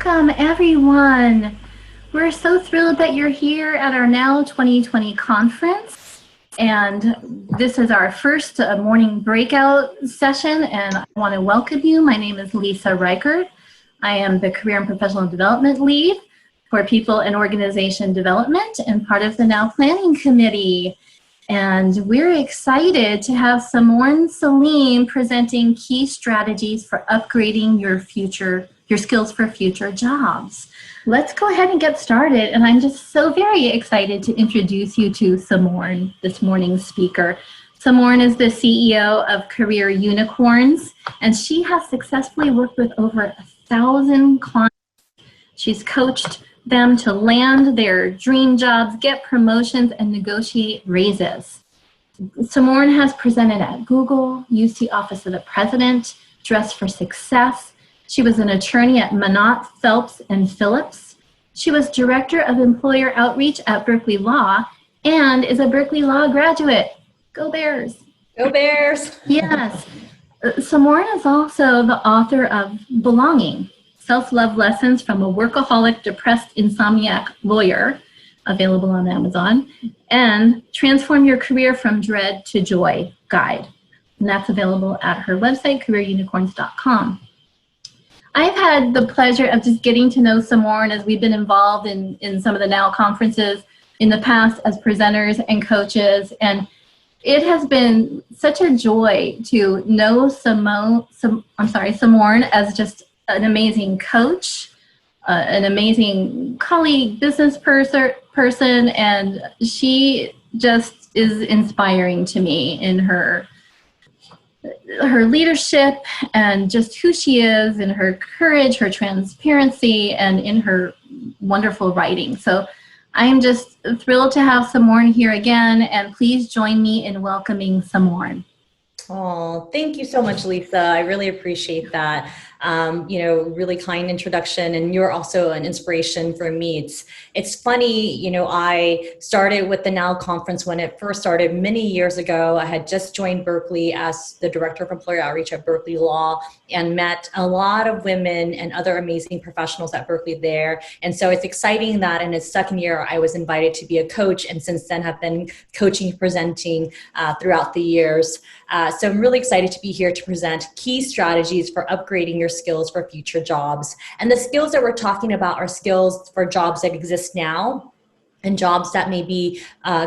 Welcome, everyone. We're so thrilled that you're here at our Now 2020 conference. And this is our first morning breakout session, and I want to welcome you. My name is Lisa Reichert. I am the Career and Professional Development Lead for People and Organization Development and part of the Now Planning Committee. And we're excited to have Samorn Selim presenting key strategies for upgrading your skills for future jobs. Let's go ahead and get started. And I'm just so very excited to introduce you to Samorn, this morning's speaker. Samorn is the CEO of Career Unicorns, and she has successfully worked with over 1,000 clients. She's coached them to land their dream jobs, get promotions, and negotiate raises. Samorn has presented at Google, UC Office of the President, Dress for Success. She was an attorney at Manott, Phelps, and Phillips. She was Director of Employer Outreach at Berkeley Law and is a Berkeley Law graduate. Go Bears! Go Bears! Yes. Samorn is also the author of Belonging, Self-Love Lessons from a Workaholic, Depressed, Insomniac Lawyer, available on Amazon, and Transform Your Career from Dread to Joy Guide. And that's available at her website, careerunicorns.com. I've had the pleasure of just getting to know Samorn as we've been involved in some of the Now conferences in the past as presenters and coaches, and it has been such a joy to know Samorn as just an amazing coach, an amazing colleague, business person, and she just is inspiring to me in her leadership and just who she is, and her courage, her transparency, and in her wonderful writing. So I'm just thrilled to have Samorn here again, and please join me in welcoming Samorn. Oh, thank you so much, Lisa. I really appreciate that. Really kind introduction, and you're also an inspiration for me. It's funny, I started with the Now conference when it first started many years ago. I had just joined Berkeley as the Director of Employer Outreach at Berkeley Law and met a lot of women and other amazing professionals at Berkeley there. And so it's exciting that in its second year, I was invited to be a coach, and since then have been coaching, presenting throughout the years. So I'm really excited to be here to present key strategies for upgrading your skills for future jobs. And the skills that we're talking about are skills for jobs that exist now and jobs that may be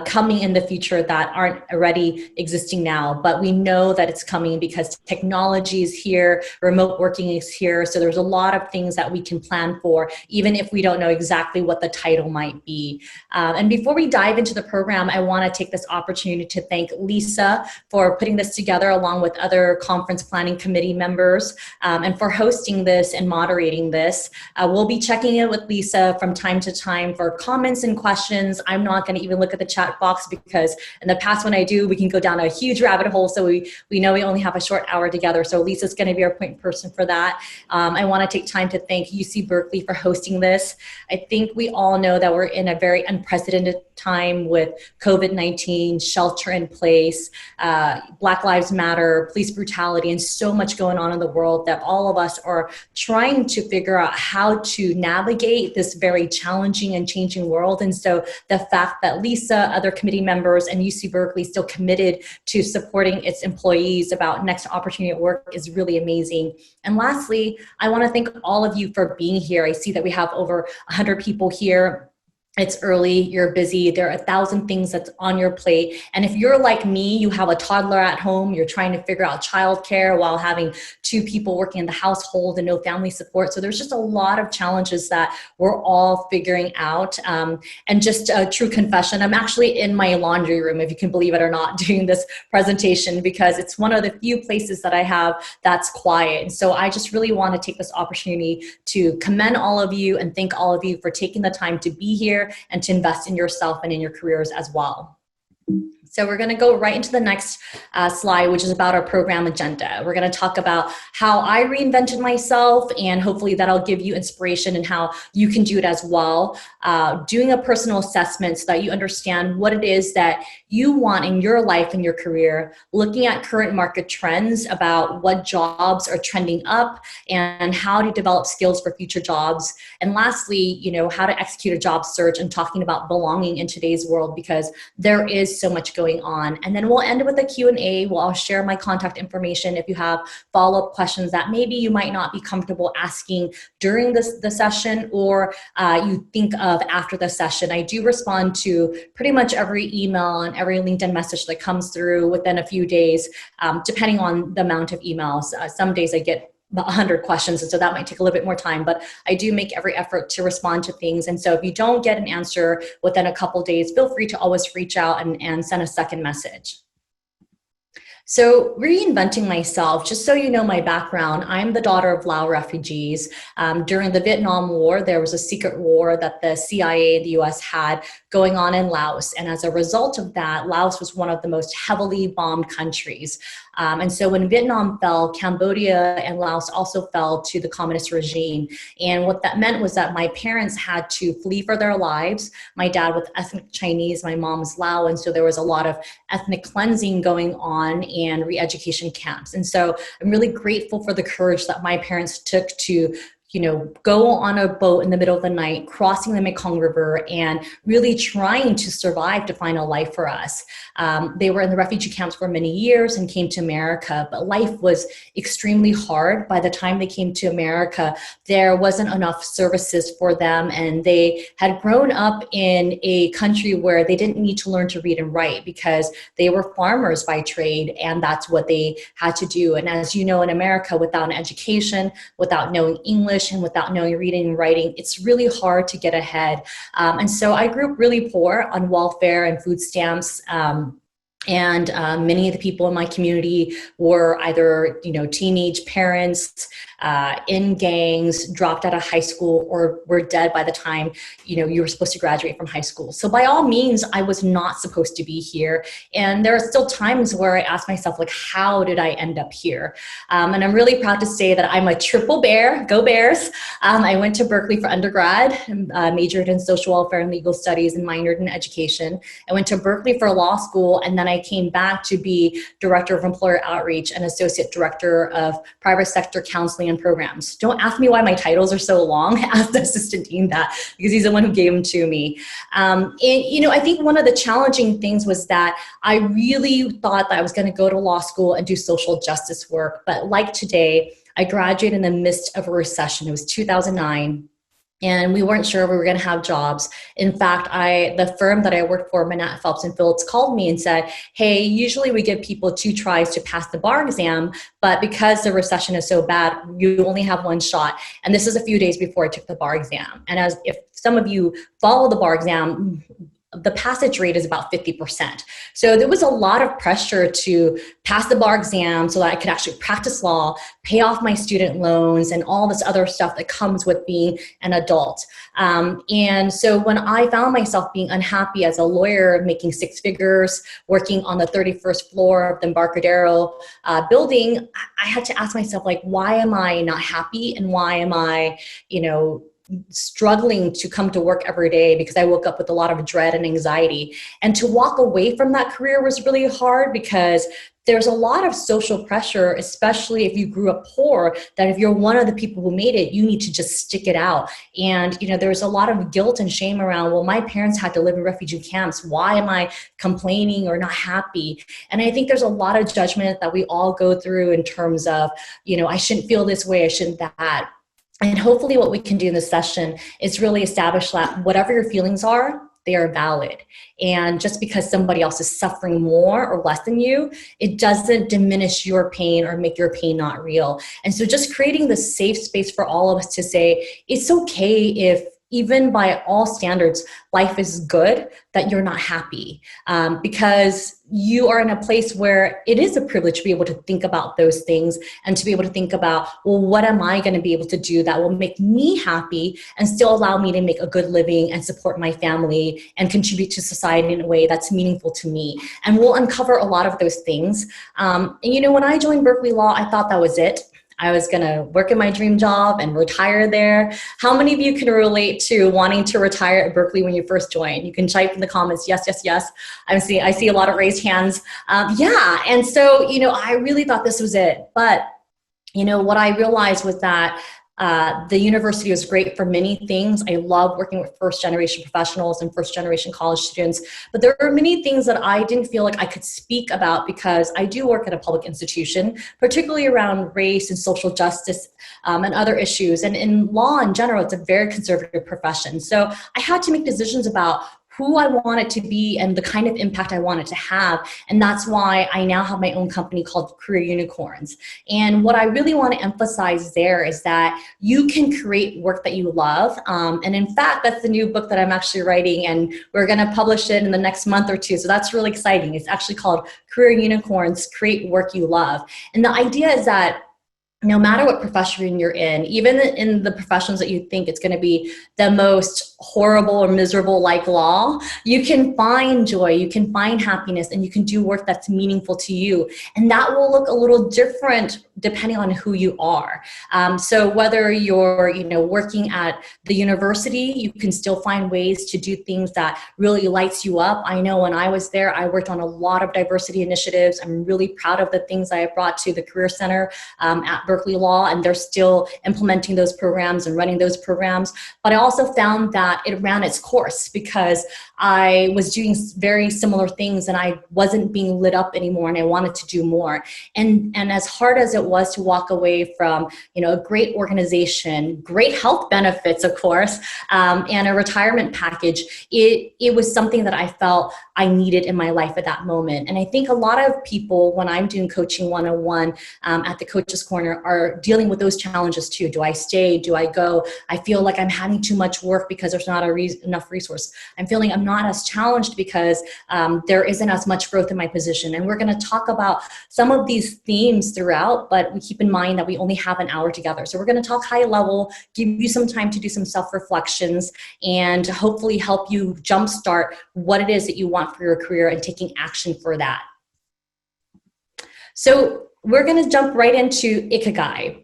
coming in the future that aren't already existing now. But we know that it's coming because technology is here, remote working is here. So there's a lot of things that we can plan for, even if we don't know exactly what the title might be. And before we dive into the program, I want to take this opportunity to thank Lisa for putting this together along with other conference planning committee members and for hosting this and moderating this. We'll be checking in with Lisa from time to time for comments and questions. I'm not going to even look at the chat box because in the past when I do, we can go down a huge rabbit hole. So we know we only have a short hour together. So Lisa's going to be our point person for that. I want to take time to thank UC Berkeley for hosting this. I think we all know that we're in a very unprecedented time with COVID-19, shelter in place, Black Lives Matter, police brutality, and so much going on in the world that all of us are trying to figure out how to navigate this very challenging and changing world. And so the fact that Lisa, other committee members, and UC Berkeley still committed to supporting its employees about next opportunity at work is really amazing. And lastly, I want to thank all of you for being here. I see that we have over 100 people here. It's early, you're busy, there are 1,000 things that's on your plate. And if you're like me, you have a toddler at home, you're trying to figure out childcare while having 2 people working in the household and no family support. So there's just a lot of challenges that we're all figuring out. And just a true confession, I'm actually in my laundry room, if you can believe it or not, doing this presentation because it's one of the few places that I have that's quiet. And so I just really want to take this opportunity to commend all of you and thank all of you for taking the time to be here and to invest in yourself and in your careers as well. So we're going to go right into the next slide, which is about our program agenda. We're going to talk about how I reinvented myself, and hopefully that'll give you inspiration in how you can do it as well. Doing a personal assessment so that you understand what it is that you want in your life and your career, looking at current market trends about what jobs are trending up and how to develop skills for future jobs. And lastly, how to execute a job search and talking about belonging in today's world, because there is so much going on. And then we'll end with a Q&A. I'll share my contact information if you have follow-up questions that maybe you might not be comfortable asking during the session, or you think of after the session. I do respond to pretty much every email and every LinkedIn message that comes through within a few days, depending on the amount of emails. Some days I get about 100 questions, and so that might take a little bit more time, but I do make every effort to respond to things. And so if you don't get an answer within a couple days, feel free to always reach out and send a second message. So reinventing myself, just so you know my background, I'm the daughter of Lao refugees. During the Vietnam War, there was a secret war that the CIA and the US had going on in Laos. And as a result of that, Laos was one of the most heavily bombed countries. And so when Vietnam fell, Cambodia and Laos also fell to the communist regime. And what that meant was that my parents had to flee for their lives. My dad was ethnic Chinese, my mom was Lao. And so there was a lot of ethnic cleansing going on and re-education camps. And so I'm really grateful for the courage that my parents took to go on a boat in the middle of the night, crossing the Mekong River, and really trying to survive to find a life for us. They were in the refugee camps for many years and came to America, but life was extremely hard. By the time they came to America, there wasn't enough services for them, and they had grown up in a country where they didn't need to learn to read and write because they were farmers by trade, and that's what they had to do. And as you know, in America, without an education, without knowing English, and without knowing reading and writing, it's really hard to get ahead. And so I grew up really poor on welfare and food stamps. And many of the people in my community were either, teenage parents, in gangs, dropped out of high school, or were dead by the time, you were supposed to graduate from high school. So by all means, I was not supposed to be here. And there are still times where I ask myself, how did I end up here? And I'm really proud to say that I'm a triple bear, go Bears. I went to Berkeley for undergrad, majored in social welfare and legal studies, and minored in education. I went to Berkeley for law school, and then I came back to be director of employer outreach and associate director of private sector counseling and programs. Don't ask me why my titles are so long. Ask the assistant dean that, because he's the one who gave them to me. And I think one of the challenging things was that I really thought that I was going to go to law school and do social justice work. But like today, I graduated in the midst of a recession. It was 2009. And we weren't sure we were going to have jobs. In fact, the firm that I worked for, Manat, Phelps and Phillips, called me and said, hey, usually we give people 2 tries to pass the bar exam, but because the recession is so bad, you only have 1 shot. And this is a few days before I took the bar exam. And as if some of you follow the bar exam, the passage rate is about 50%. So there was a lot of pressure to pass the bar exam so that I could actually practice law, pay off my student loans, and all this other stuff that comes with being an adult. And so when I found myself being unhappy as a lawyer, making 6 figures, working on the 31st floor of the Embarcadero building, I had to ask myself, why am I not happy? And why am I, struggling to come to work every day, because I woke up with a lot of dread and anxiety. And to walk away from that career was really hard, because there's a lot of social pressure, especially if you grew up poor, that if you're one of the people who made it, you need to just stick it out. And, there's a lot of guilt and shame around, well, my parents had to live in refugee camps. Why am I complaining or not happy? And I think there's a lot of judgment that we all go through in terms of, I shouldn't feel this way, I shouldn't that. And hopefully what we can do in this session is really establish that whatever your feelings are, they are valid. And just because somebody else is suffering more or less than you, it doesn't diminish your pain or make your pain not real. And so just creating this safe space for all of us to say, it's okay if even by all standards, life is good, that you're not happy, because you are in a place where it is a privilege to be able to think about those things and to be able to think about, well, what am I going to be able to do that will make me happy and still allow me to make a good living and support my family and contribute to society in a way that's meaningful to me. And we'll uncover a lot of those things. And when I joined Berkeley Law, I thought that was it. I was going to work in my dream job and retire there. How many of you can relate to wanting to retire at Berkeley when you first joined? You can type in the comments, yes, yes, yes. I see a lot of raised hands. Yeah, and so, I really thought this was it. But, what I realized was that the university was great for many things. I love working with first generation professionals and first generation college students, but there are many things that I didn't feel like I could speak about because I do work at a public institution, particularly around race and social justice and other issues. And in law in general, it's a very conservative profession. So I had to make decisions about who I wanted to be and the kind of impact I wanted to have. And that's why I now have my own company called Career Unicorns. And what I really want to emphasize there is that you can create work that you love. And in fact, that's the new book that I'm actually writing, and we're going to publish it in the next month or two. So that's really exciting. It's actually called Career Unicorns, Create Work You Love. And the idea is that no matter what profession you're in, even in the professions that you think it's going to be the most horrible or miserable like law, you can find joy, you can find happiness, and you can do work that's meaningful to you. And that will look a little different depending on who you are. So whether you're working at the university, you can still find ways to do things that really lights you up. I know when I was there, I worked on a lot of diversity initiatives. I'm really proud of the things I brought to the Career Center at Berkeley Law, and they're still implementing those programs and running those programs. But I also found that it ran its course because I was doing very similar things and I wasn't being lit up anymore, and I wanted to do more. And as hard as it was to walk away from, a great organization, great health benefits, of course, and a retirement package, it was something that I felt I needed in my life at that moment. And I think a lot of people, when I'm doing coaching 101 at the Coach's Corner, are dealing with those challenges too. Do I stay? Do I go? I feel like I'm having too much work because there's not enough resource. I'm feeling I'm not as challenged because there isn't as much growth in my position. And we're going to talk about some of these themes throughout, but we keep in mind that we only have an hour together. So we're going to talk high level, give you some time to do some self-reflections, and hopefully help you jumpstart what it is that you want for your career and taking action for that. So we're going to jump right into Ikeguy,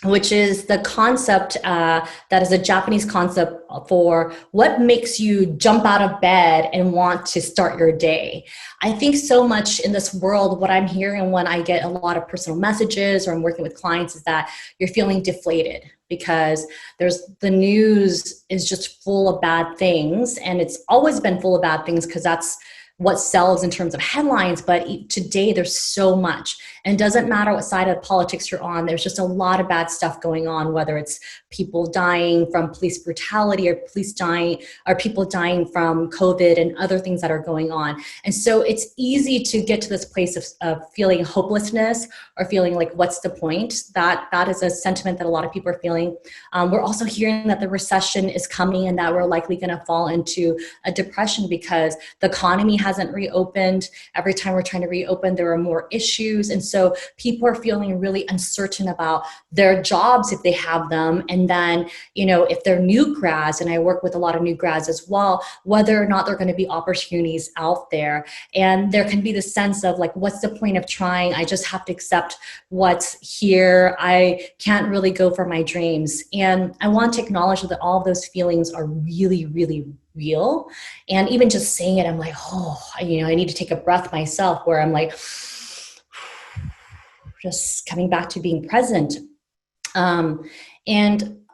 which is the concept that is a Japanese concept for what makes you jump out of bed and want to start your day. I think so much in this world, what I'm hearing when I get a lot of personal messages or I'm working with clients is that you're feeling deflated because the news is just full of bad things, and it's always been full of bad things because that's what sells in terms of headlines. But today there's so much, and it doesn't matter what side of politics you're on, there's just a lot of bad stuff going on, whether it's people dying from police brutality or people dying from COVID and other things that are going on. And so it's easy to get to this place of feeling hopelessness or feeling like, what's the point? That is a sentiment that a lot of people are feeling. We're also hearing that the recession is coming and that we're likely going to fall into a depression because the economy hasn't reopened. Every time we're trying to reopen, there are more issues. And so people are feeling really uncertain about their jobs if they have them. And then, if they're new grads, and I work with a lot of new grads as well, whether or not there are going to be opportunities out there. And there can be the sense of like, what's the point of trying? I just have to accept what's here. I can't really go for my dreams. And I want to acknowledge that all of those feelings are really, really real. And even just saying it, I'm like, I need to take a breath myself, where I'm like, just coming back to being present.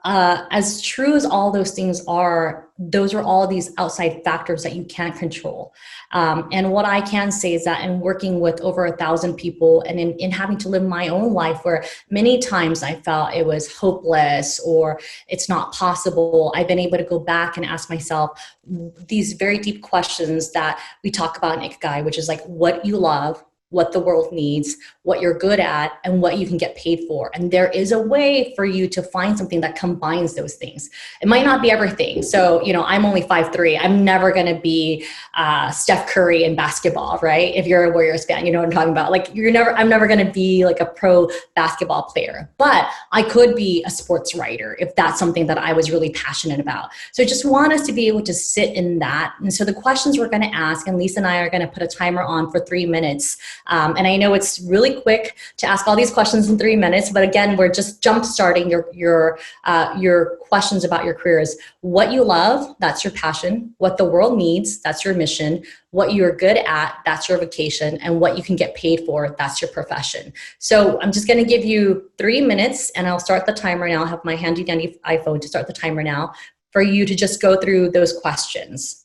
As true as all those things are, those are all these outside factors that you can't control. And what I can say is that in working with over 1,000 people and in having to live my own life where many times I felt it was hopeless or it's not possible, I've been able to go back and ask myself these very deep questions that we talk about in Ikeguy, which is like what you love, what the world needs, what you're good at, and what you can get paid for. And there is a way for you to find something that combines those things. It might not be everything. So, I'm only 5'3". I'm never going to be Steph Curry in basketball, right? If you're a Warriors fan, you know what I'm talking about. Like I'm never going to be like a pro basketball player, but I could be a sports writer if that's something that I was really passionate about. So I just want us to be able to sit in that. And so the questions we're going to ask, and Lisa and I are going to put a timer on for 3 minutes. And I know it's really quick to ask all these questions in 3 minutes, but again, we're just jump starting your questions about your careers. What you love, that's your passion. What the world needs, that's your mission. What you're good at, that's your vocation. And what you can get paid for, that's your profession. So I'm just going to give you 3 minutes, and I'll start the timer now. I'll have my handy dandy iPhone to start the timer now for you to just go through those questions.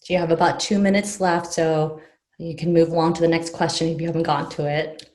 So you have about 2 minutes left, so you can move along to the next question if you haven't gotten to it.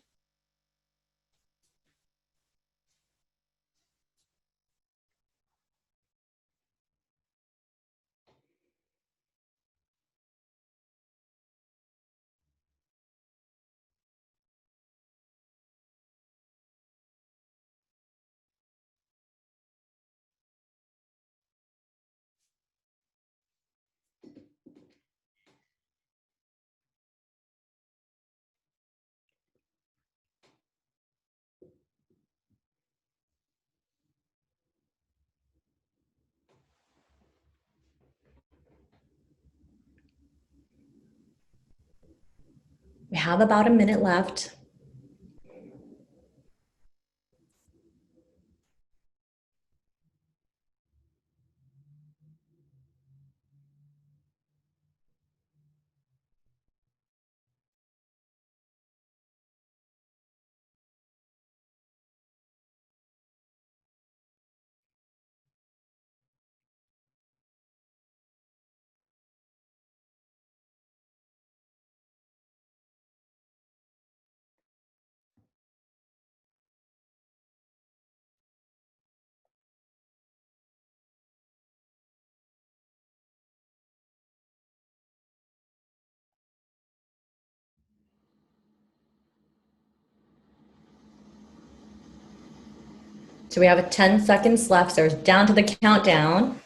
We have about a minute left. So we have 10 seconds left. So we're down to the countdown.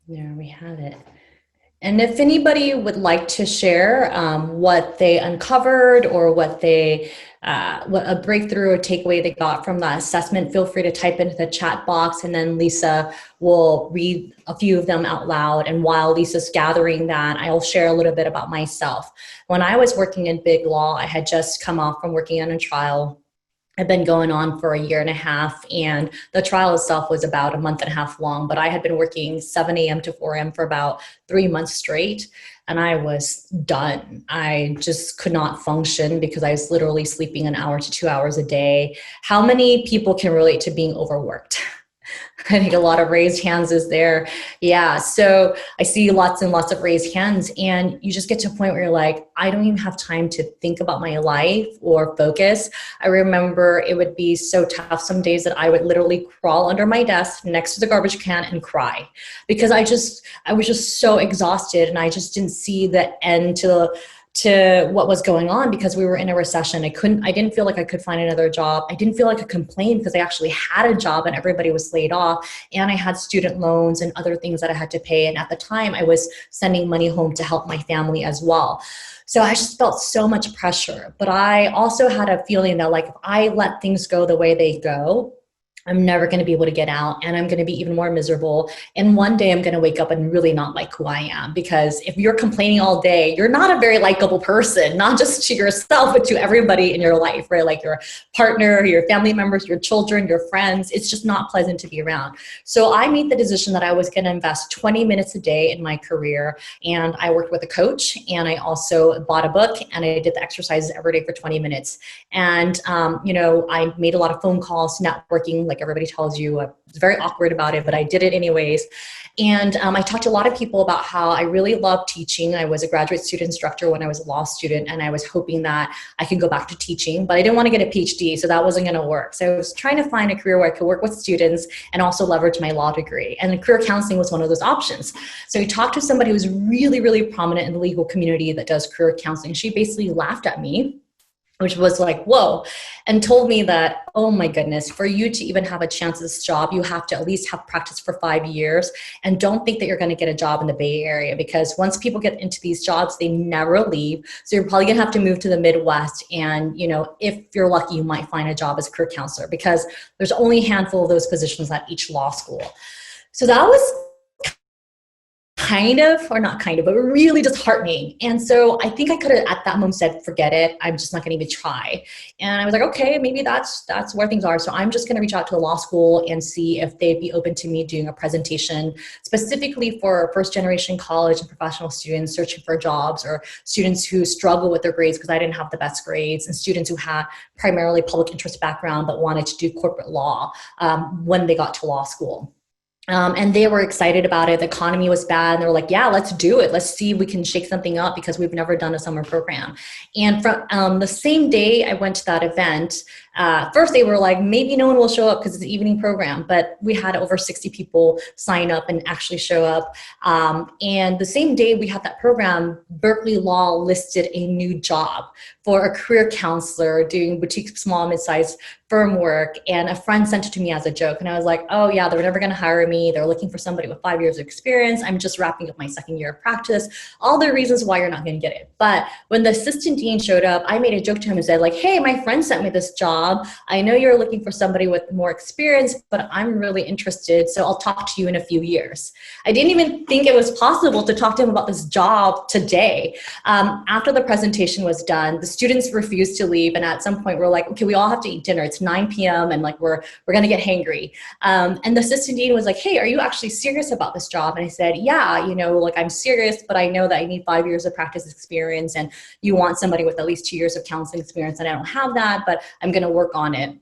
There we have it. And if anybody would like to share what they uncovered or what a breakthrough or takeaway they got from that assessment, feel free to type into the chat box, and then Lisa will read a few of them out loud. And while Lisa's gathering that, I'll share a little bit about myself. When I was working in big law, I had just come off from working on a trial. Had been going on for 1.5 years, and the trial itself was about 1.5 months long, but I had been working 7 a.m. to 4 a.m. for about 3 months straight, and I was done. I just could not function because I was literally sleeping 1 hour to 2 hours a day. How many people can relate to being overworked? I think a lot of raised hands is there. Yeah, so I see lots and lots of raised hands, and you just get to a point where you're like, I don't even have time to think about my life or focus. I remember it would be so tough some days that I would literally crawl under my desk next to the garbage can and cry because I was just so exhausted, and I just didn't see the end to what was going on because we were in a recession. I didn't feel like I could find another job. I didn't feel like I could complain because I actually had a job and everybody was laid off, and I had student loans and other things that I had to pay. And at the time I was sending money home to help my family as well. So I just felt so much pressure, but I also had a feeling that like, if I let things go the way they go, I'm never going to be able to get out, and I'm going to be even more miserable. And one day I'm going to wake up and really not like who I am, because if you're complaining all day, you're not a very likable person, not just to yourself, but to everybody in your life, right? Like your partner, your family members, your children, your friends. It's just not pleasant to be around. So I made the decision that I was going to invest 20 minutes a day in my career. And I worked with a coach, and I also bought a book, and I did the exercises every day for 20 minutes. And, I made a lot of phone calls, networking, like everybody tells you. I was very awkward about it, but I did it anyways. And I talked to a lot of people about how I really love teaching. I was a graduate student instructor when I was a law student, and I was hoping that I could go back to teaching, but I didn't want to get a PhD, so that wasn't going to work. So I was trying to find a career where I could work with students and also leverage my law degree. And career counseling was one of those options. So I talked to somebody who's really, really prominent in the legal community that does career counseling. She basically laughed at me, which was like, whoa, and told me that, oh my goodness, for you to even have a chance at this job, you have to at least have practice for 5 years. And don't think that you're going to get a job in the Bay Area, because once people get into these jobs, they never leave. So you're probably going to have to move to the Midwest. And, if you're lucky, you might find a job as a career counselor, because there's only a handful of those positions at each law school. So that was but really disheartening. And so I think I could have at that moment said, forget it, I'm just not going to even try. And I was like, okay, maybe that's where things are. So I'm just going to reach out to a law school and see if they'd be open to me doing a presentation specifically for first generation college and professional students searching for jobs, or students who struggle with their grades because I didn't have the best grades, and students who had primarily public interest background but wanted to do corporate law when they got to law school. And they were excited about it. The economy was bad. And they were like, yeah, let's do it. Let's see if we can shake something up, because we've never done a summer program. And from the same day I went to that event, first they were like, maybe no one will show up because it's an evening program, but we had over 60 people sign up and actually show up. And the same day we had that program, Berkeley Law listed a new job for a career counselor doing boutique small mid-sized firm work, and a friend sent it to me as a joke. And I was like, oh yeah, they're never going to hire me. They're looking for somebody with 5 years of experience. I'm just wrapping up my second year of practice. All the reasons why you're not going to get it. But when the assistant dean showed up, I made a joke to him and said like, hey, my friend sent me this job. I know you're looking for somebody with more experience, but I'm really interested. So I'll talk to you in a few years. I didn't even think it was possible to talk to him about this job today. After the presentation was done, the students refused to leave. And at some point we're like, okay, we all have to eat dinner. It's 9 p.m. and like we're going to get hangry. And the assistant dean was like, hey, are you actually serious about this job? And I said, yeah, like I'm serious, but I know that I need 5 years of practice experience, and you want somebody with at least 2 years of counseling experience, and I don't have that, but I'm going to work on it.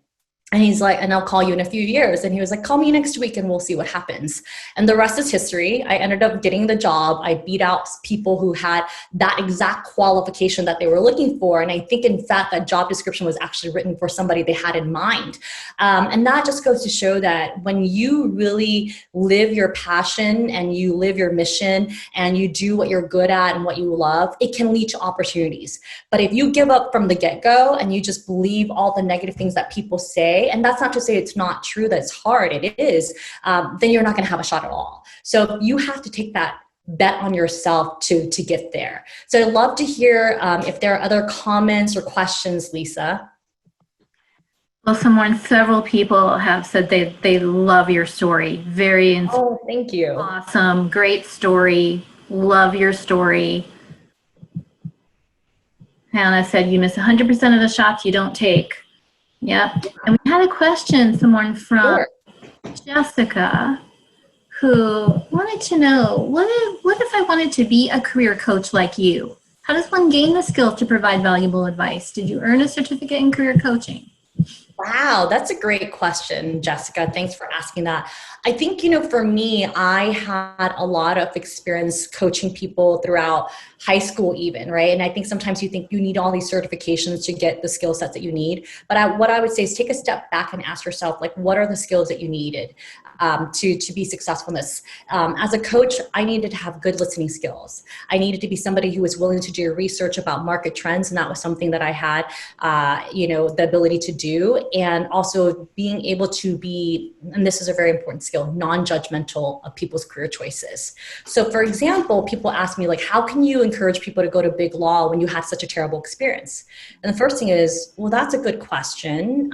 And he's like, and I'll call you in a few years. And he was like, call me next week and we'll see what happens. And the rest is history. I ended up getting the job. I beat out people who had that exact qualification that they were looking for. And I think, in fact, that job description was actually written for somebody they had in mind. And that just goes to show that when you really live your passion and you live your mission and you do what you're good at and what you love, it can lead to opportunities. But if you give up from the get-go and you just believe all the negative things that people say, and that's not to say it's not true, that it's hard, it is, then you're not going to have a shot at all. So you have to take that bet on yourself to get there. So I'd love to hear if there are other comments or questions, Lisa. Well, several people have said they love your story. Very inspiring. Oh, thank you. Awesome. Great story. Love your story. Hannah said you miss 100% of the shots you don't take. Yep. And we had a question, Samorn, from Jessica, who wanted to know, what if I wanted to be a career coach like you? How does one gain the skills to provide valuable advice? Did you earn a certificate in career coaching? Wow, that's a great question, Jessica. Thanks for asking that. I think, for me, I had a lot of experience coaching people throughout high school even, right? And I think sometimes you think you need all these certifications to get the skill sets that you need. But what I would say is take a step back and ask yourself, like, what are the skills that you needed to be successful in this? As a coach, I needed to have good listening skills. I needed to be somebody who was willing to do research about market trends. And that was something that I had, the ability to do. And also being able to be, and this is a very important skill, non-judgmental of people's career choices. So for example, people ask me like, how can you encourage people to go to big law when you had such a terrible experience? And the first thing is, well, that's a good question.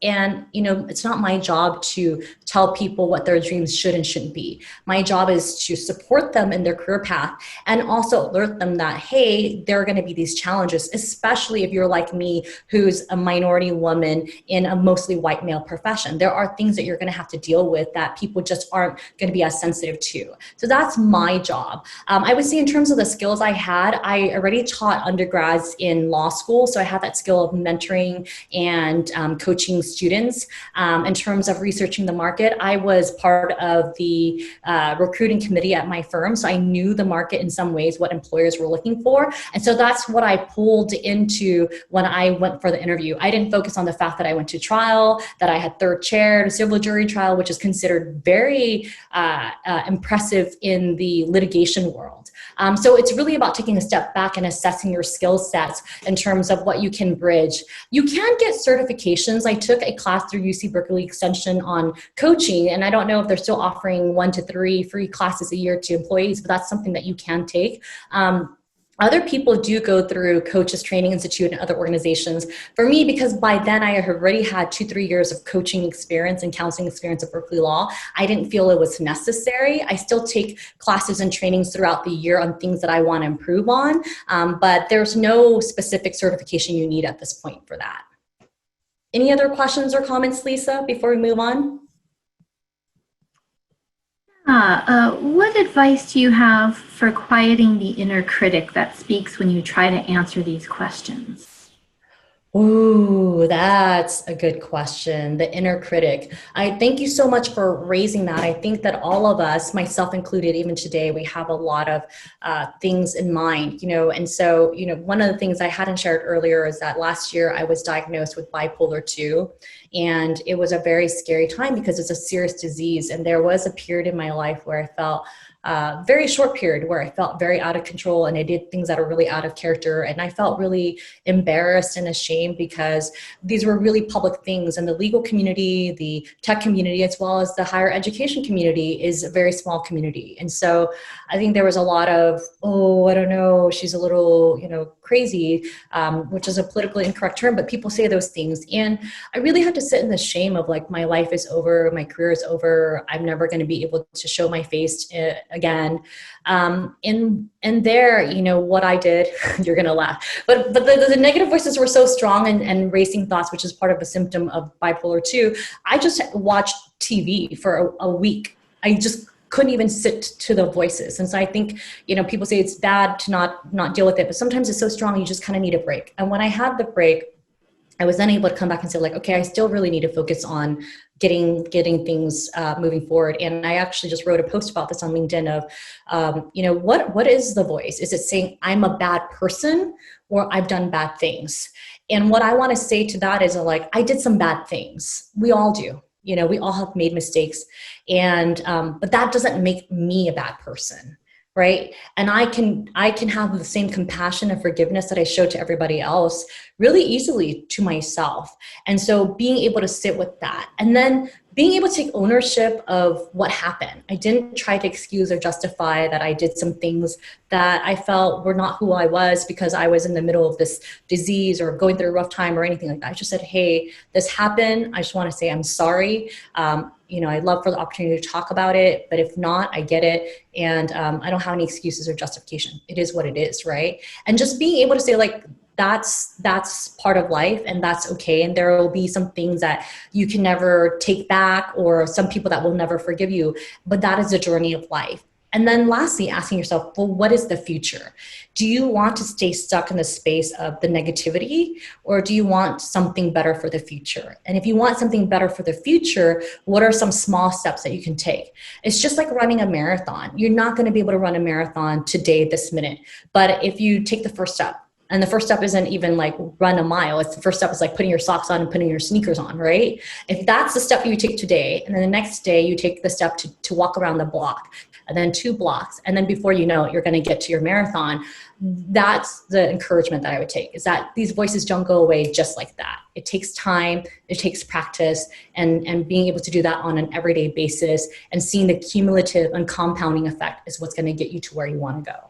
And, it's not my job to tell people what their dreams should and shouldn't be. My job is to support them in their career path and also alert them that, hey, there are going to be these challenges, especially if you're like me, who's a minority woman in a mostly white male profession. There are things that you're going to have to deal with that people just aren't going to be as sensitive to. So that's my job. I would say in terms of the skills I had, I already taught undergrads in law school. So I had that skill of mentoring and coaching students. In terms of researching the market, I was part of the recruiting committee at my firm. So I knew the market in some ways, what employers were looking for. And so that's what I pulled into when I went for the interview. I didn't focus on the fact that I went to trial, that I had third chair, a civil jury trial, which is considered very impressive in the litigation world. So it's really about taking a step back and assessing your skill sets in terms of what you can bridge. You can get certifications. I took a class through UC Berkeley Extension on coaching, and I don't know if they're still offering 1 to 3 free classes a year to employees, but that's something that you can take. Other people do go through Coaches Training Institute and other organizations. For me, because by then I had already had 2-3 years of coaching experience and counseling experience at Berkeley Law, I didn't feel it was necessary. I still take classes and trainings throughout the year on things that I want to improve on, but there's no specific certification you need at this point for that. Any other questions or comments, Lisa, before we move on? What advice do you have for quieting the inner critic that speaks when you try to answer these questions? Ooh, that's a good question. The inner critic. I thank you so much for raising that. I think that all of us, myself included, even today, we have a lot of things in mind, and so, one of the things I hadn't shared earlier is that last year I was diagnosed with bipolar 2, and it was a very scary time because it's a serious disease. And there was a period in my life where I felt very short period where I felt very out of control and I did things that are really out of character. And I felt really embarrassed and ashamed because these were really public things, and the legal community, the tech community, as well as the higher education community is a very small community. And so I think there was a lot of, oh, I don't know, she's a little, crazy, which is a politically incorrect term, but people say those things. And I really had to sit in the shame of like, my life is over, my career is over, I'm never going to be able to show my face again. And there, what I did, you're going to laugh, but the negative voices were so strong and racing thoughts, which is part of a symptom of bipolar 2. I just watched TV for a week. I just couldn't even sit to the voices. And so I think, people say it's bad to not deal with it, but sometimes it's so strong, you just kind of need a break. And when I had the break, I was then able to come back and say like, okay, I still really need to focus on getting things moving forward. And I actually just wrote a post about this on LinkedIn of, what is the voice? Is it saying I'm a bad person or I've done bad things? And what I want to say to that is like, I did some bad things. We all do. We all have made mistakes, and but that doesn't make me a bad person, right? And I can have the same compassion and forgiveness that I show to everybody else really easily to myself. And so being able to sit with that, and then being able to take ownership of what happened. I didn't try to excuse or justify that I did some things that I felt were not who I was because I was in the middle of this disease or going through a rough time or anything like that. I just said, hey, this happened. I just want to say I'm sorry. I'd love for the opportunity to talk about it, but if not, I get it. And I don't have any excuses or justification. It is what it is, right? And just being able to say like, that's part of life, and that's okay. And there will be some things that you can never take back, or some people that will never forgive you, but that is a journey of life. And then lastly, asking yourself, well, what is the future? Do you want to stay stuck in the space of the negativity, or do you want something better for the future? And if you want something better for the future, what are some small steps that you can take? It's just like running a marathon. You're not going to be able to run a marathon today, this minute. But if you take the first step, and the first step isn't even like run a mile. It's the first step is like putting your socks on and putting your sneakers on, right? If that's the step you take today, and then the next day you take the step to walk around the block, and then 2 blocks, and then before you know it, you're going to get to your marathon. That's the encouragement that I would take, is that these voices don't go away just like that. It takes time, it takes practice, and being able to do that on an everyday basis and seeing the cumulative and compounding effect is what's going to get you to where you want to go.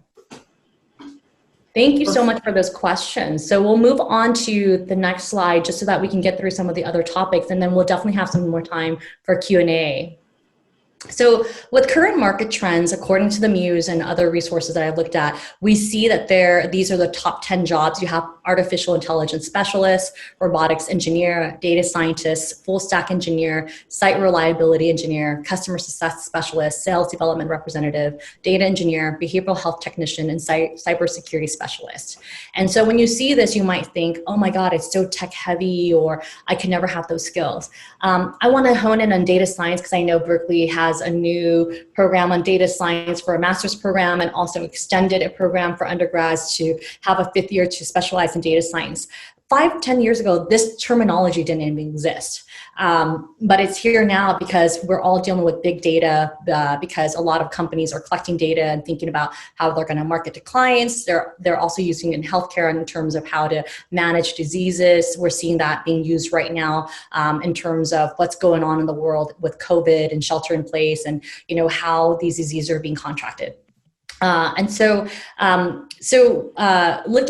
Thank you so much for those questions. So we'll move on to the next slide just so that we can get through some of the other topics, and then we'll definitely have some more time for Q&A. So with current market trends, according to the Muse and other resources that I've looked at, we see that these are the top 10 jobs. You have artificial intelligence specialist, robotics engineer, data scientist, full stack engineer, site reliability engineer, customer success specialist, sales development representative, data engineer, behavioral health technician, and cybersecurity specialist. And so when you see this, you might think, oh my God, it's so tech heavy, or I could never have those skills. I want to hone in on data science because I know Berkeley has a new program on data science for a master's program, and also extended a program for undergrads to have a 5th year to specialize in data science. 5-10 years ago, this terminology didn't even exist. But it's here now because we're all dealing with big data, because a lot of companies are collecting data and thinking about how they're going to market to clients. They're also using it in healthcare in terms of how to manage diseases. We're seeing that being used right now in terms of what's going on in the world with COVID and shelter in place, and how these diseases are being contracted. Looking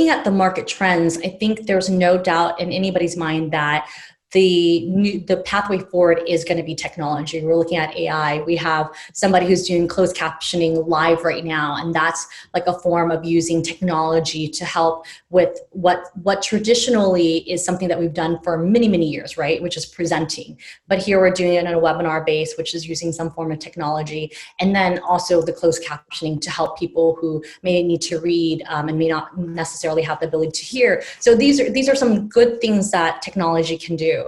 at the market trends, I think there's no doubt in anybody's mind that the pathway forward is going to be technology. We're looking at AI. We have somebody who's doing closed captioning live right now, and that's like a form of using technology to help with what traditionally is something that we've done for many, many years, right? Which is presenting. But here we're doing it on a webinar base, which is using some form of technology, and then also the closed captioning to help people who may need to read and may not necessarily have the ability to hear. So these are some good things that technology can do.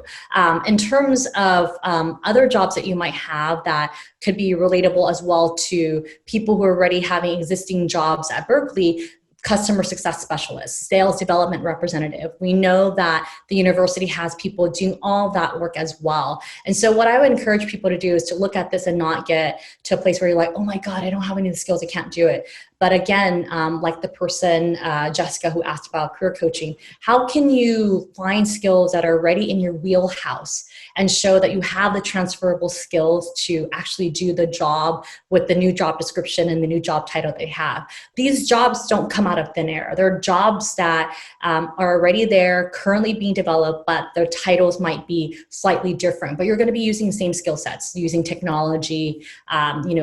In terms of other jobs that you might have that could be relatable as well to people who are already having existing jobs at Berkeley, customer success specialist, sales development representative. We know that the university has people doing all that work as well. And so what I would encourage people to do is to look at this and not get to a place where you're like, oh my God, I don't have any of the skills, I can't do it. But again, like the person, Jessica, who asked about career coaching, how can you find skills that are already in your wheelhouse and show that you have the transferable skills to actually do the job with the new job description and the new job title they have? These jobs don't come out of thin air. They're jobs that are already there, currently being developed, but their titles might be slightly different. But you're going to be using the same skill sets, using technology,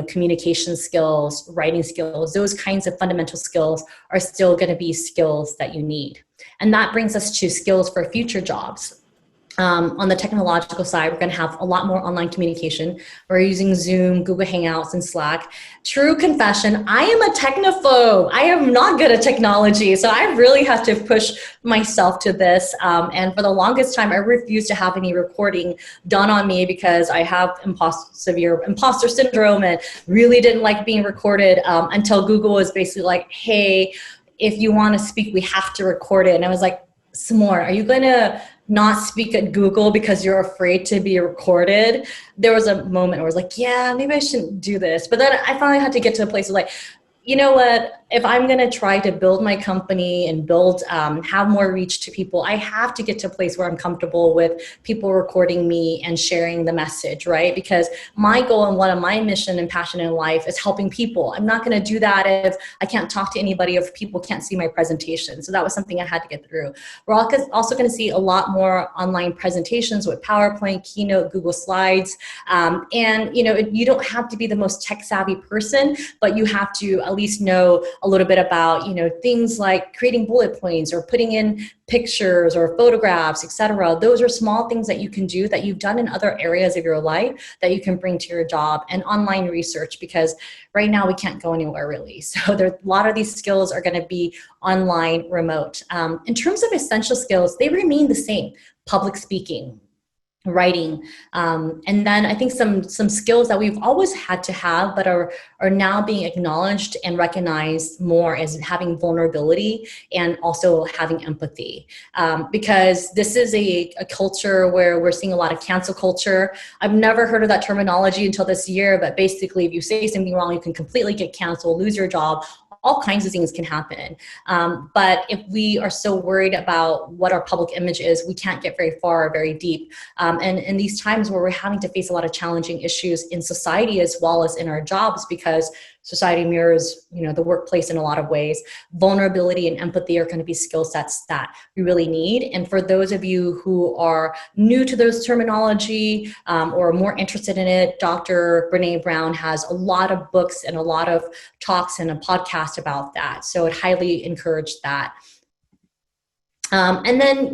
communication skills, writing skills. Those kinds of fundamental skills are still going to be skills that you need. And that brings us to skills for future jobs. On the technological side, we're going to have a lot more online communication. We're using Zoom, Google Hangouts, and Slack. True confession, I am a technophobe. I am not good at technology, so I really have to push myself to this. And for the longest time, I refused to have any recording done on me because I have severe imposter syndrome and really didn't like being recorded until Google was basically like, hey, if you want to speak, we have to record it. And I was like, Samorn, are you going to not speak at Google because you're afraid to be recorded? There was a moment where I was like, yeah, maybe I shouldn't do this. But then I finally had to get to a place of like, you know what, if I'm going to try to build my company and have more reach to people, I have to get to a place where I'm comfortable with people recording me and sharing the message, right? Because my goal and one of my mission and passion in life is helping people. I'm not going to do that if I can't talk to anybody, if people can't see my presentation. So that was something I had to get through. We're also going to see a lot more online presentations with PowerPoint, Keynote, Google Slides. You don't have to be the most tech savvy person, but you have to at least know a little bit about, things like creating bullet points or putting in pictures or photographs, etc. Those are small things that you can do that you've done in other areas of your life that you can bring to your job, and online research, because right now we can't go anywhere really. So a lot of these skills are going to be online, remote. In terms of essential skills, they remain the same: public speaking, writing, and then I think some skills that we've always had to have but are now being acknowledged and recognized more as having vulnerability and also having empathy, because this is a culture where we're seeing a lot of cancel culture. I've never heard of that terminology until this year, but basically if you say something wrong, you can completely get canceled, lose your job. All kinds of things can happen. But if we are so worried about what our public image is, we can't get very far or very deep. And in these times where we're having to face a lot of challenging issues in society as well as in our jobs, because society mirrors, the workplace in a lot of ways. Vulnerability and empathy are going to be skill sets that we really need. And for those of you who are new to those terminology or more interested in it, Dr. Brene Brown has a lot of books and a lot of talks and a podcast about that. So I'd highly encourage that. And then,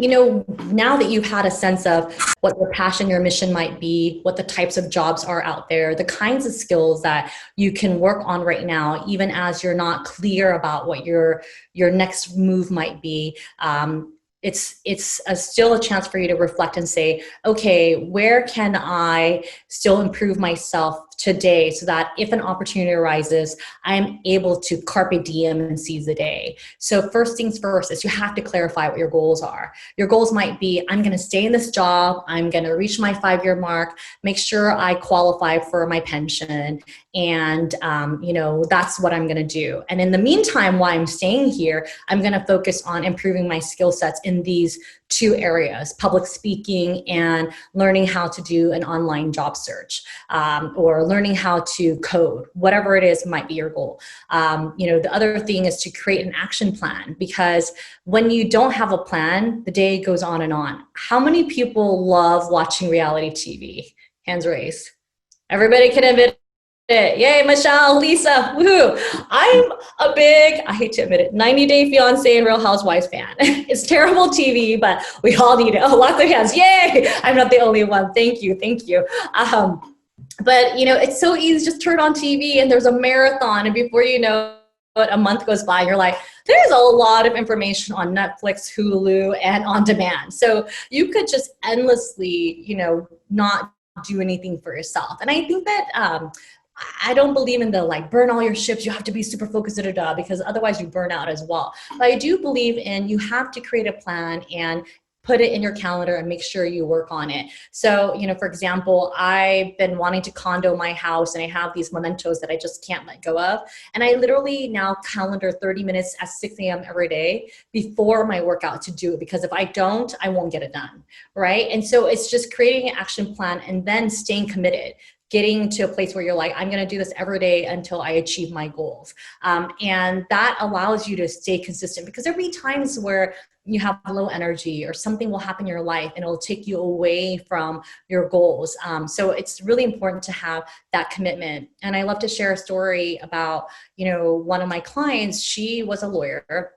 now that you've had a sense of what your passion, your mission might be, what the types of jobs are out there, the kinds of skills that you can work on right now, even as you're not clear about what your next move might be, it's still a chance for you to reflect and say, okay, where can I still improve myself today so that if an opportunity arises, I'm able to carpe diem and seize the day. So first things first is you have to clarify what your goals are. Your goals might be, I'm going to stay in this job, I'm going to reach my 5-year mark, make sure I qualify for my pension, and that's what I'm going to do. And in the meantime, while I'm staying here, I'm going to focus on improving my skill sets in these 2 areas: public speaking and learning how to do an online job search, or learning how to code, whatever it is might be your goal. The other thing is to create an action plan, because when you don't have a plan, the day goes on and on. How many people love watching reality TV? Hands raised. Everybody can admit it. Yay, Michelle, Lisa, woohoo. I'm a big, I hate to admit it, 90 Day Fiancé and Real Housewives fan. It's terrible TV, but we all need it. Oh, lots of hands. Yay. I'm not the only one. Thank you. Thank you. But it's so easy to just turn on TV and there's a marathon, and before you know it, a month goes by and you're like, there's a lot of information on Netflix, Hulu, and on demand. So you could just endlessly, not do anything for yourself. And I think that I don't believe in the burn all your ships, you have to be super focused, because otherwise you burn out as well. But I do believe in you have to create a plan and put it in your calendar and make sure you work on it. So, for example, I've been wanting to condo my house and I have these mementos that I just can't let go of. And I literally now calendar 30 minutes at 6 a.m. every day before my workout to do it, because if I don't, I won't get it done, right? And so it's just creating an action plan and then staying committed, getting to a place where you're like, I'm going to do this every day until I achieve my goals. And that allows you to stay consistent, because there'll be times where you have low energy or something will happen in your life and it'll take you away from your goals. So it's really important to have that commitment. And I love to share a story about, one of my clients. She was a lawyer,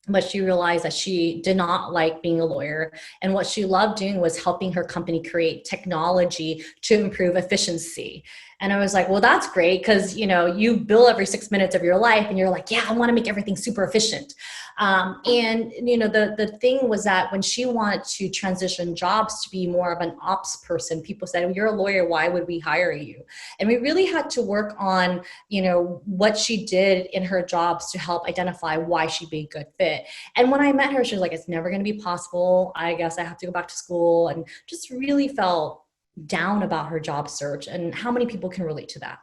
but she realized that she did not like being a lawyer. And what she loved doing was helping her company create technology to improve efficiency. And I was like, well, that's great, because, you bill every 6 minutes of your life and you're like, yeah, I want to make everything super efficient. The thing was that when she wanted to transition jobs to be more of an ops person, people said, well, you're a lawyer, why would we hire you? And we really had to work on, what she did in her jobs to help identify why she'd be a good fit. And when I met her, she was like, it's never going to be possible. I guess I have to go back to school, and just really felt down about her job search. And how many people can relate to that?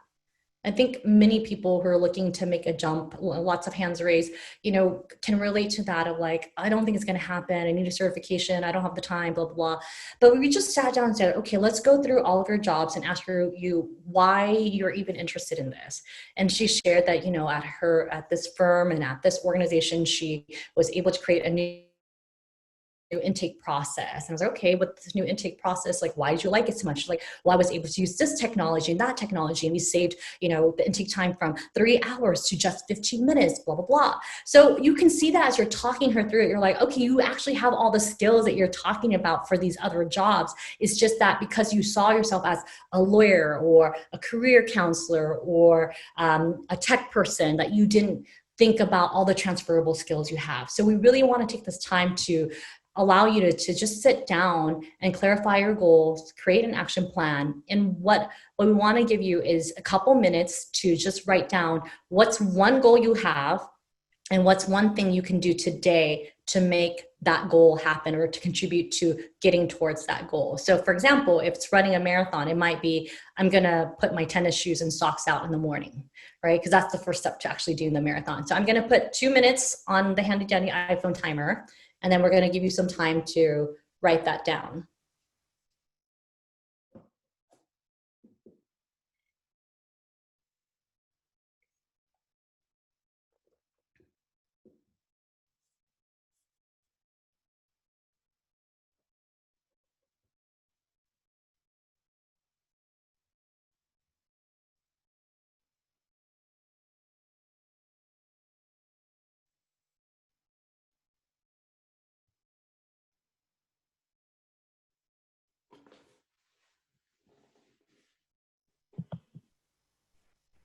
I think many people who are looking to make a jump, lots of hands raised, can relate to that of like, I don't think it's going to happen. I need a certification. I don't have the time, blah, blah, blah. But we just sat down and said, okay, let's go through all of your jobs and ask you why you're even interested in this. And she shared that, at this firm and at this organization, she was able to create a new intake process. And I was like, okay, with this new intake process, like, why did you like it so much? Like, well, I was able to use this technology and that technology, and we saved, the intake time from 3 hours to just 15 minutes, blah, blah, blah. So you can see that as you're talking her through it, you're like, okay, you actually have all the skills that you're talking about for these other jobs. It's just that because you saw yourself as a lawyer or a career counselor or a tech person, that you didn't think about all the transferable skills you have. So we really want to take this time to allow you to just sit down and clarify your goals, create an action plan. And what we want to give you is a couple minutes to just write down what's one goal you have and what's one thing you can do today to make that goal happen or to contribute to getting towards that goal. So for example, if it's running a marathon, it might be, I'm going to put my tennis shoes and socks out in the morning, right? Because that's the first step to actually doing the marathon. So I'm going to put 2 minutes on the handy dandy iPhone timer, and then we're going to give you some time to write that down.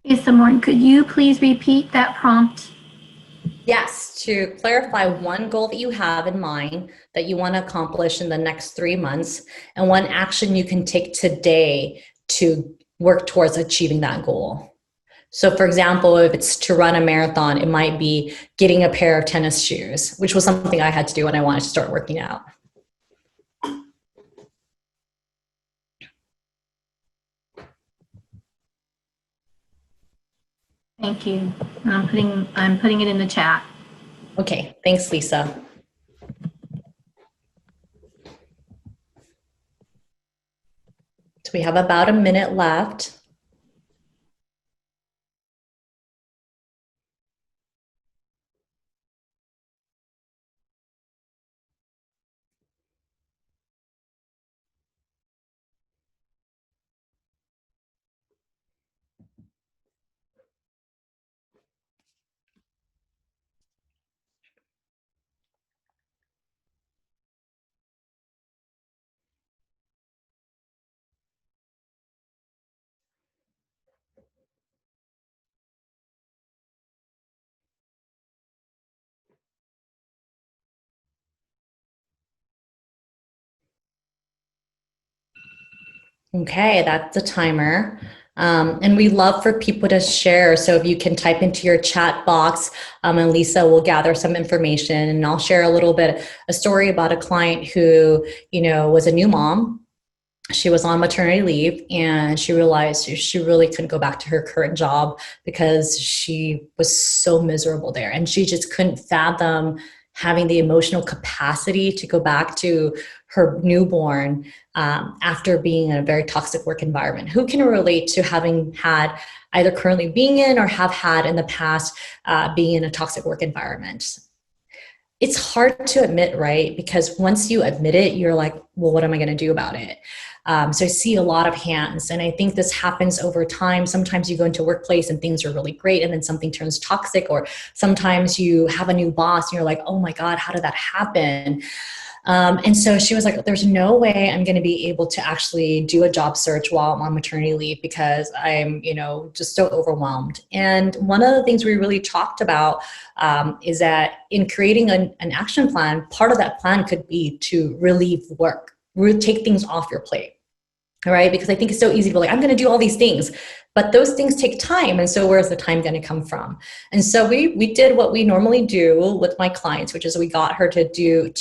Hey, Samorn, could you please repeat that prompt? Yes, to clarify one goal that you have in mind that you want to accomplish in the next 3 months, and one action you can take today to work towards achieving that goal. So, for example, if it's to run a marathon, it might be getting a pair of tennis shoes, which was something I had to do when I wanted to start working out. Thank you. I'm putting it in the chat. Okay, thanks, Lisa. So we have about a minute left. Okay, that's the timer. And we love for people to share. So if you can type into your chat box, and Lisa will gather some information, and I'll share a little bit, a story about a client who, was a new mom. She was on maternity leave and she realized she really couldn't go back to her current job because she was so miserable there. And she just couldn't fathom having the emotional capacity to go back to her newborn after being in a very toxic work environment. Who can relate to having had either currently being in or have had in the past being in a toxic work environment? It's hard to admit, right? Because once you admit it, you're like, well, what am I going to do about it? So I see a lot of hands, and I think this happens over time. Sometimes you go into a workplace and things are really great, and then something turns toxic, or sometimes you have a new boss and you're like, oh my God, how did that happen? And so she was like, there's no way I'm going to be able to actually do a job search while I'm on maternity leave because I'm, just so overwhelmed. And one of the things we really talked about is that in creating an action plan, part of that plan could be to relieve work, take things off your plate. All right, because I think it's so easy to be like, I'm going to do all these things, but those things take time. And so where's the time going to come from? And so we did what we normally do with my clients, which is we got her to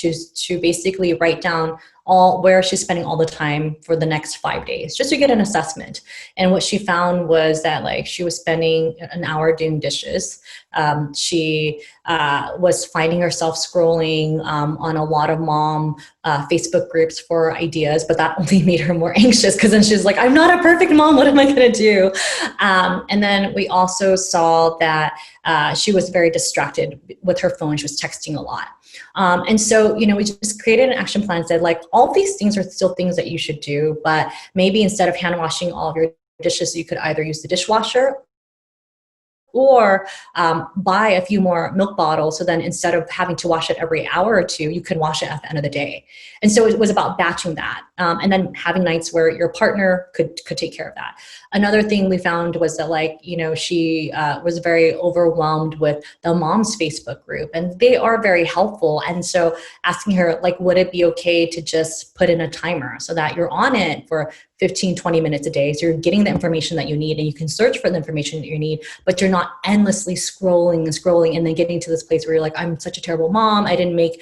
basically write down all where she's spending all the time for the next 5 days, just to get an assessment. And what she found was that like she was spending an hour doing dishes. She was finding herself scrolling on a lot of mom Facebook groups for ideas, but that only made her more anxious because then she's like, I'm not a perfect mom. What am I going to do? And then we also saw that she was very distracted with her phone. She was texting a lot. And so, we just created an action plan, said like, all these things are still things that you should do, but maybe instead of hand washing all of your dishes, you could either use the dishwasher or buy a few more milk bottles. So then instead of having to wash it every hour or two, you can wash it at the end of the day. And so it was about batching that. And then having nights where your partner could take care of that. Another thing we found was that she was very overwhelmed with the mom's Facebook group, and they are very helpful. And so asking her, like, would it be okay to just put in a timer so that you're on it for 15, 20 minutes a day. So you're getting the information that you need and you can search for the information that you need, but you're not endlessly scrolling and then getting to this place where you're like, I'm such a terrible mom. I didn't make,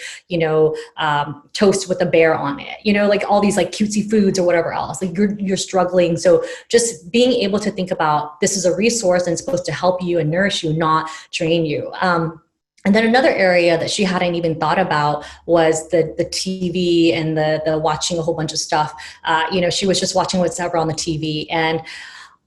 toast with a bear on it, like all these like cutesy foods or whatever else, like you're struggling. So just being able to think about this is a resource and it's supposed to help you and nourish you, not drain you. And then another area that she hadn't even thought about was the TV and the watching a whole bunch of stuff. She was just watching whatever on the TV. And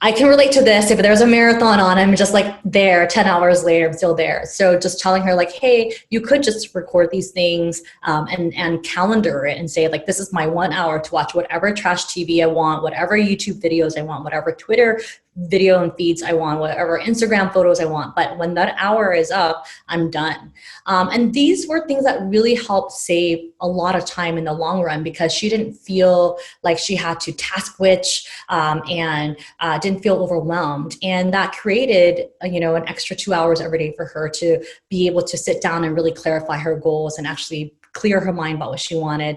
I can relate to this. If there's a marathon on, I'm just like there 10 hours later, I'm still there. So just telling her like, hey, you could just record these things and calendar it and say like, this is my 1 hour to watch whatever trash TV I want, whatever YouTube videos I want, whatever Twitter video and feeds I want, whatever Instagram photos I want. But when that hour is up, I'm done. And these were things that really helped save a lot of time in the long run, because she didn't feel like she had to task switch, and didn't feel overwhelmed. And that created, an extra 2 hours every day for her to be able to sit down and really clarify her goals and actually clear her mind about what she wanted.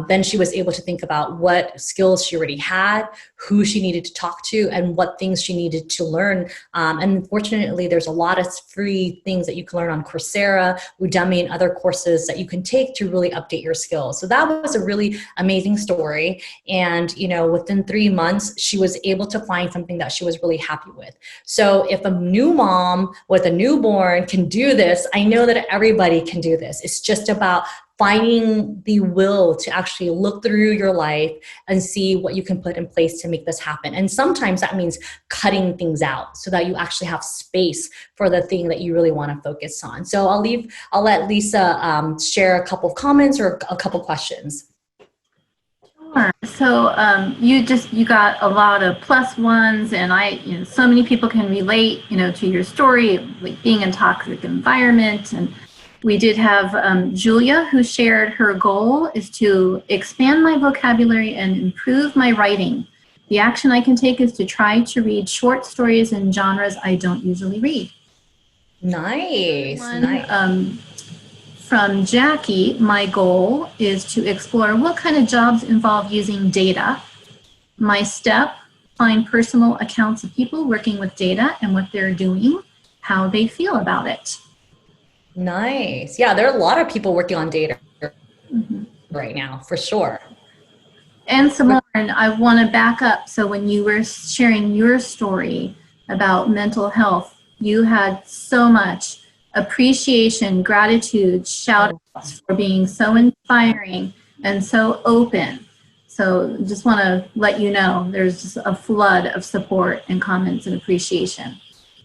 Then she was able to think about what skills she already had, who she needed to talk to, and what things she needed to learn. And fortunately, there's a lot of free things that you can learn on Coursera, Udemy, and other courses that you can take to really update your skills. So that was a really amazing story. And, within 3 months, she was able to find something that she was really happy with. So if a new mom with a newborn can do this, I know that everybody can do this. It's just about finding the will to actually look through your life and see what you can put in place to make this happen. And sometimes that means cutting things out so that you actually have space for the thing that you really want to focus on. So I'll let Lisa share a couple of comments or a couple questions. Sure. So you got a lot of plus ones, and so many people can relate, to your story, like being in a toxic environment. And we did have Julia, who shared her goal is to expand my vocabulary and improve my writing. The action I can take is to try to read short stories in genres I don't usually read. Nice. From Jackie, my goal is to explore what kind of jobs involve using data. My step, find personal accounts of people working with data and what they're doing, how they feel about it. Nice. Yeah, there are a lot of people working on data right now, for sure. And Samorn, I want to back up. So when you were sharing your story about mental health, you had so much appreciation, gratitude, shout outs for being so inspiring and so open. So just want to let you know there's just a flood of support and comments and appreciation.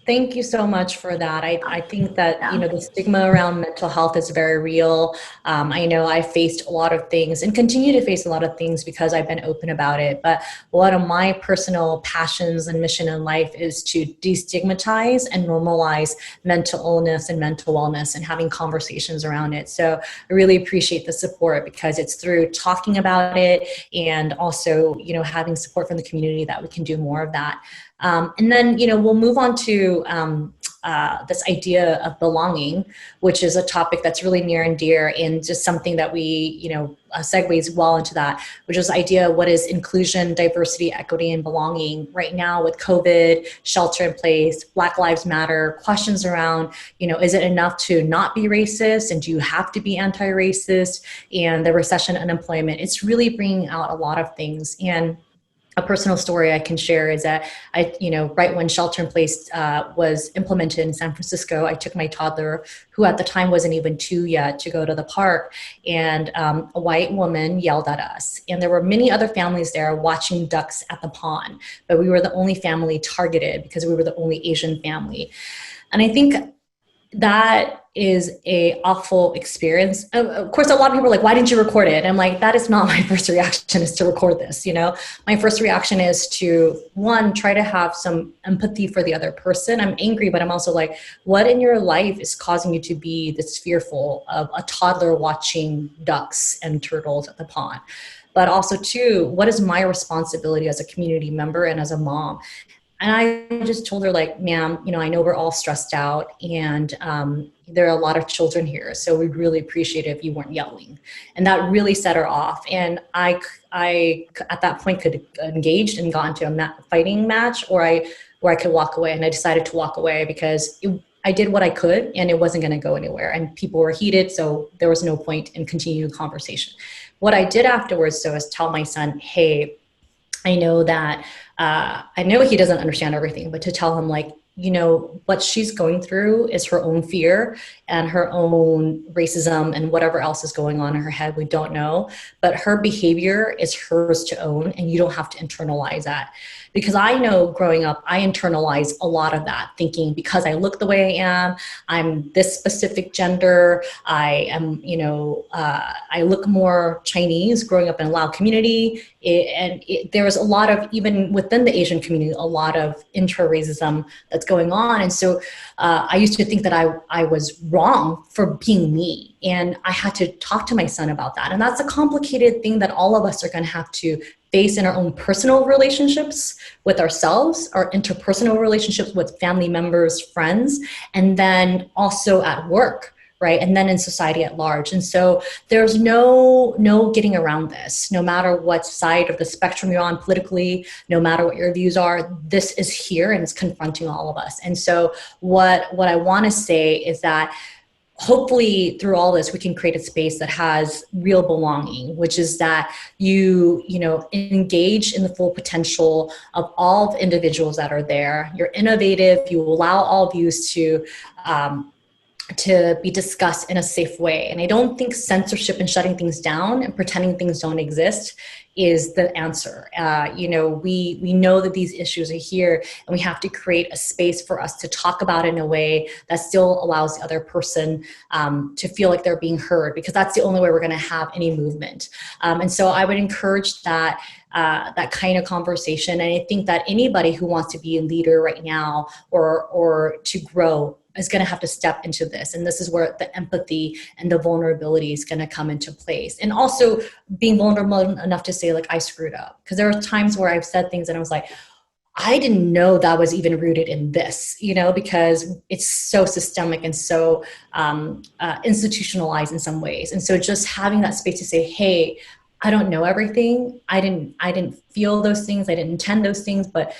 Thank you so much for that. I think that, the stigma around mental health is very real. I know I faced a lot of things and continue to face a lot of things because I've been open about it. But one of my personal passions and mission in life is to destigmatize and normalize mental illness and mental wellness and having conversations around it. So I really appreciate the support, because it's through talking about it and also, having support from the community that we can do more of that. And then, we'll move on to this idea of belonging, which is a topic that's really near and dear, and just something that we, segues well into that, which is the idea of what is inclusion, diversity, equity, and belonging. Right now with COVID, shelter in place, Black Lives Matter, questions around, is it enough to not be racist, and do you have to be anti-racist, and the recession, unemployment. It's really bringing out a lot of things. And a personal story I can share is that right when shelter in place was implemented in San Francisco, I took my toddler, who at the time wasn't even 2 yet, to go to the park, and a white woman yelled at us. And there were many other families there watching ducks at the pond, but we were the only family targeted because we were the only Asian family. And I think that is a awful experience. Of course, a lot of people are like, why didn't you record it? And I'm like, that is not my first reaction, is to record this. My first reaction is to, one, try to have some empathy for the other person. I'm angry, but I'm also like, what in your life is causing you to be this fearful of a toddler watching ducks and turtles at the pond? But also, two, what is my responsibility as a community member and as a mom? And I just told her, like, ma'am, I know we're all stressed out, and there are a lot of children here, so we'd really appreciate it if you weren't yelling. And that really set her off. And I at that point could have engaged and gone to a fighting match, or I could walk away. And I decided to walk away because I did what I could, and it wasn't going to go anywhere. And people were heated, so there was no point in continuing the conversation. What I did afterwards, though, is tell my son, hey, I know that I know he doesn't understand everything, but to tell him, like, what she's going through is her own fear and her own racism and whatever else is going on in her head, we don't know. But her behavior is hers to own, and you don't have to internalize that. because I know growing up, I internalized a lot of that thinking because I look the way I am, I'm this specific gender, I am, I look more Chinese growing up in a Lao community. There was a lot of, even within the Asian community, a lot of intra-racism that's going on. And so I used to think that I was wrong for being me. And I had to talk to my son about that. And that's a complicated thing that all of us are going to have to face in our own personal relationships with ourselves, our interpersonal relationships with family members, friends, and then also at work. Right. And then in society at large. And so there's no getting around this, no matter what side of the spectrum you're on politically, no matter what your views are, this is here and it's confronting all of us. And so what I want to say is that hopefully through all this, we can create a space that has real belonging, which is that you engage in the full potential of all the individuals that are there. You're innovative. You allow all views to be discussed in a safe way. And I don't think censorship and shutting things down and pretending things don't exist is the answer. We know that these issues are here, and we have to create a space for us to talk about it in a way that still allows the other person to feel like they're being heard, because that's the only way we're going to have any movement. And so I would encourage that kind of conversation. And I think that anybody who wants to be a leader right now or to grow is going to have to step into this. And this is where the empathy and the vulnerability is going to come into place. And also being vulnerable enough to say, like, I screwed up. Because there are times where I've said things and I was like, I didn't know that was even rooted in this, because it's so systemic and so institutionalized in some ways. And so just having that space to say, hey, I don't know everything. I didn't feel those things. I didn't intend those things, but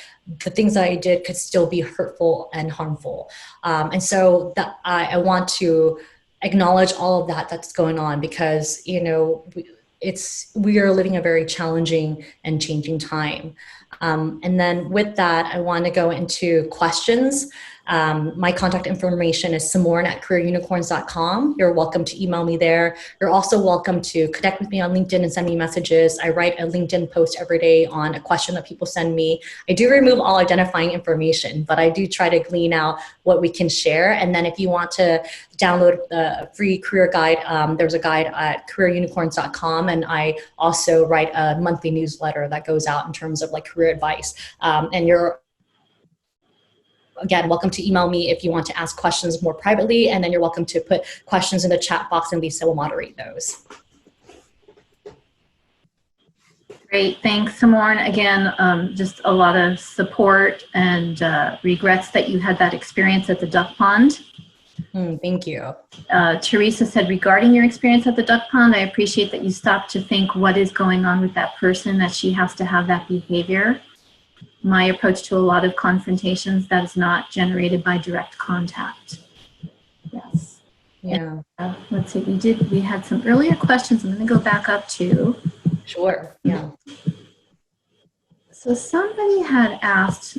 the things that I did could still be hurtful and harmful. And so that I want to acknowledge all of that that's going on, because, we are living a very challenging and changing time. And then with that, I want to go into questions. My contact information is samorn@careerunicorns.com. You're welcome to email me there. You're also welcome to connect with me on LinkedIn and send me messages. I write a LinkedIn post every day on a question that people send me. I do remove all identifying information, but I do try to glean out what we can share. And then if you want to download the free career guide, there's a guide at careerunicorns.com. And I also write a monthly newsletter that goes out in terms of like career advice. And you're again, welcome to email me if you want to ask questions more privately, and then you're welcome to put questions in the chat box and Lisa will moderate those. Great, thanks, Samorn. Again, just a lot of support and regrets that you had that experience at the duck pond. Thank you. Teresa said, regarding your experience at the duck pond, I appreciate that you stopped to think what is going on with that person, that she has to have that behavior. My approach to a lot of confrontations, that is not generated by direct contact. Yes. Yeah. And, let's see, we had some earlier questions. I'm going to go back up to. Sure. Yeah. So somebody had asked,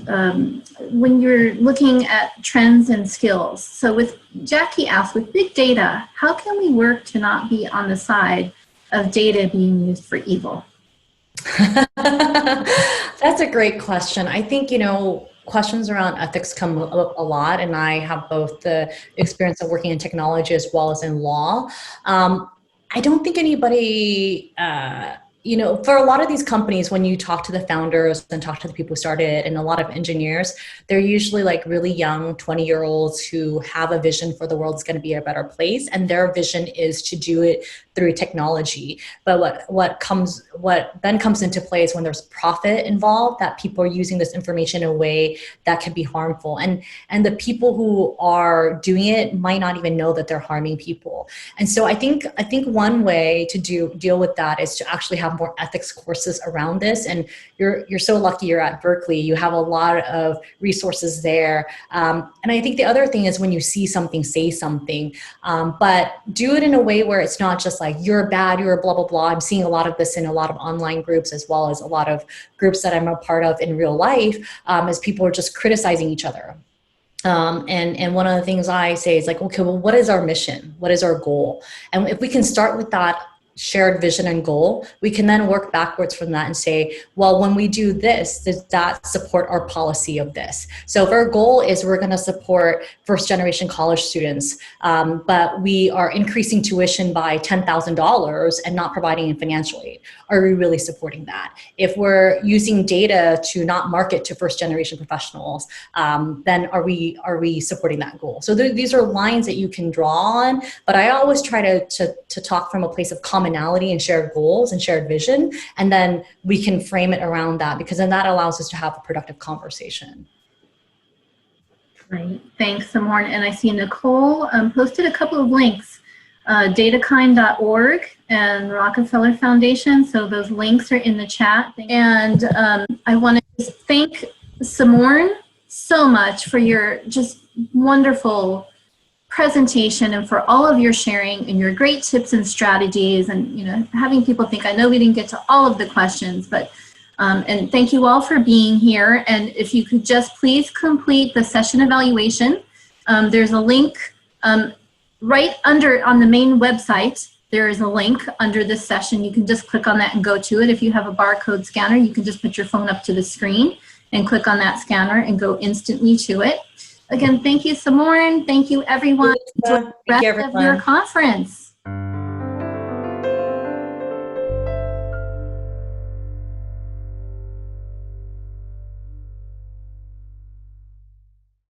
when you're looking at trends and skills, so Jackie asked, with big data, how can we work to not be on the side of data being used for evil? That's a great question. I think, questions around ethics come up a lot, and I have both the experience of working in technology as well as in law. I don't think anybody, for a lot of these companies, when you talk to the founders and talk to the people who started it, and a lot of engineers, they're usually like really young 20-year-olds who have a vision for the world's going to be a better place. And their vision is to do it through technology. But what then comes into play is when there's profit involved, that people are using this information in a way that can be harmful. And the people who are doing it might not even know that they're harming people. And so I think one way to deal with that is to actually have more ethics courses around this. And you're so lucky you're at Berkeley. You have a lot of resources there. And I think the other thing is when you see something, say something, but do it in a way where it's not just like, you're bad, you're blah, blah, blah. I'm seeing a lot of this in a lot of online groups, as well as a lot of groups that I'm a part of in real life, as people are just criticizing each other. And one of the things I say is like, okay, well, what is our mission? What is our goal? And if we can start with that shared vision and goal, we can then work backwards from that and say, well, when we do this, does that support our policy of this? So if our goal is we're going to support first generation college students, but we are increasing tuition by $10,000 and not providing financial aid, are we really supporting that? If we're using data to not market to first generation professionals, then are we supporting that goal? So these are lines that you can draw on, but I always try to talk from a place of commonality and shared goals and shared vision, and then we can frame it around that, because then that allows us to have a productive conversation. Right. Thanks, Samorn. And I see Nicole posted a couple of links, datakind.org and Rockefeller Foundation. So those links are in the chat. And I want to thank Samorn so much for your just wonderful presentation and for all of your sharing and your great tips and strategies, and having people think. I know we didn't get to all of the questions, but and thank you all for being here. And if you could just please complete the session evaluation. There's a link right under on the main website. There is a link under this session. You can just click on that and go to it. If you have a barcode scanner, you can just put your phone up to the screen and click on that scanner and go instantly to it. Again, thank you, Samorn. Thank you, everyone. Enjoy the rest of your conference.